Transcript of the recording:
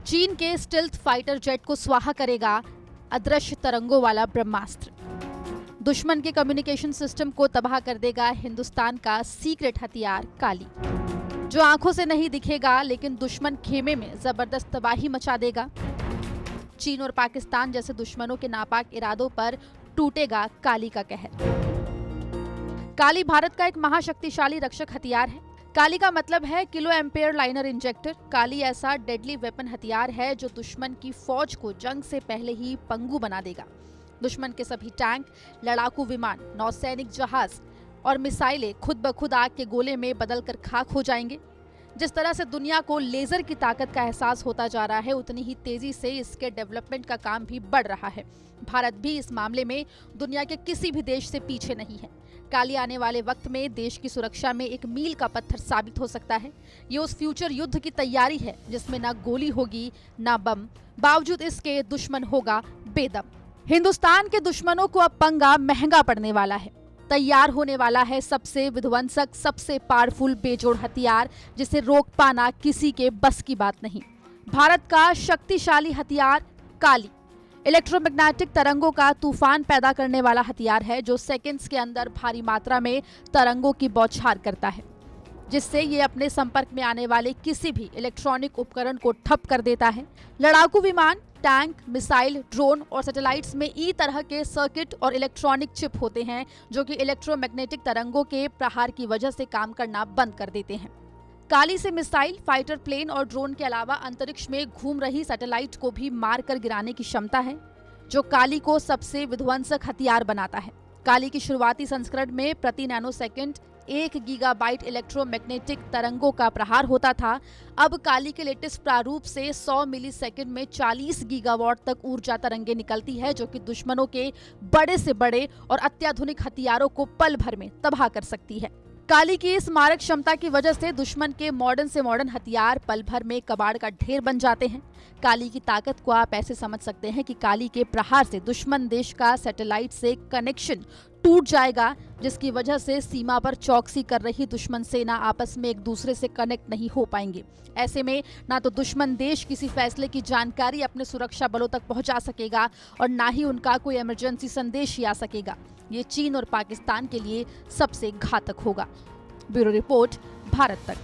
चीन के stealth fighter jet को स्वाहा करेगा अदृश्य तरंगों वाला ब्रह्मास्त्र। दुश्मन के कम्युनिकेशन सिस्टम को तबाह कर देगा हिंदुस्तान का सीक्रेट हथियार काली, जो आंखों से नहीं दिखेगा लेकिन दुश्मन खेमे में जबरदस्त तबाही मचा देगा। चीन और पाकिस्तान जैसे दुश्मनों के नापाक इरादों पर टूटेगा काली का कहर। काली भारत का एक महाशक्तिशाली रक्षक हथियार है। काली का मतलब है किलो एम्पेयर लाइनर इंजेक्टर। काली ऐसा डेडली वेपन हथियार है जो दुश्मन की फौज को जंग से पहले ही पंगु बना देगा। दुश्मन के सभी टैंक, लड़ाकू विमान, नौसैनिक जहाज और मिसाइलें खुद ब खुद आग के गोले में बदलकर खाक हो जाएंगे। जिस तरह से दुनिया को लेजर की ताकत का एहसास होता जा रहा है, उतनी ही तेजी से इसके डेवलपमेंट का काम भी बढ़ रहा है। भारत भी इस मामले में दुनिया के किसी भी देश से पीछे नहीं है। काली आने वाले वक्त में देश की सुरक्षा में एक मील का पत्थर साबित हो सकता है। ये उस फ्यूचर युद्ध की तैयारी है जिसमें ना गोली होगी ना बम, बावजूद इसके दुश्मन होगा बेदम। हिंदुस्तान के दुश्मनों को अब पंगा महंगा पड़ने वाला है। तैयार होने वाला है सबसे विध्वंसक, सबसे पावरफुल बेजोड़ हथियार, जिसे रोक पाना किसी के बस की बात नहीं। भारत का शक्तिशाली हथियार काली इलेक्ट्रोमैग्नेटिक तरंगों का तूफान पैदा करने वाला हथियार है, जो सेकंड्स के अंदर भारी मात्रा में तरंगों की बौछार करता है, जिससे ये अपने संपर्क में आने वाले किसी भी इलेक्ट्रॉनिक उपकरण को ठप कर देता है। लड़ाकू विमान, टैंक, मिसाइल, ड्रोन और सैटेलाइट्स में ई तरह के सर्किट और इलेक्ट्रॉनिक चिप होते हैं जो कि इलेक्ट्रोमैग्नेटिक तरंगों के प्रहार की वजह से काम करना बंद कर देते हैं। काली से मिसाइल, फाइटर प्लेन और ड्रोन के अलावा अंतरिक्ष में घूम रही सैटेलाइट को भी मारकर गिराने की क्षमता है, जो काली को सबसे विध्वंसक हथियार बनाता है। काली की शुरुआती संस्करण में प्रति नैनोसेकंड 1 गीगाबाइट इलेक्ट्रोमैग्नेटिक तरंगों का प्रहार होता था। अब काली के लेटेस्ट प्रारूप से 100 मिलीसेकंड में 40 गीगावाट तक ऊर्जा तरंगें निकलती है, जो कि दुश्मनों के बड़े से बड़े और अत्याधुनिक हथियारों को पल भर में तबाह कर सकती है। काली की इस मारक क्षमता की वजह से दुश्मन के मॉडर्न से मॉडर्न हथियार पल भर में कबाड़ का ढेर बन जाते हैं। काली की ताकत को आप ऐसे समझ सकते हैं कि काली के प्रहार से दुश्मन देश का सैटेलाइट से कनेक्शन टूट जाएगा, जिसकी वजह से सीमा पर चौकसी कर रही दुश्मन सेना आपस में एक दूसरे से कनेक्ट नहीं हो पाएंगे। ऐसे में ना तो दुश्मन देश किसी फैसले की जानकारी अपने सुरक्षा बलों तक पहुंचा सकेगा और ना ही उनका कोई इमरजेंसी संदेश ही आ सकेगा। ये चीन और पाकिस्तान के लिए सबसे घातक होगा। ब्यूरो रिपोर्ट, भारत तक।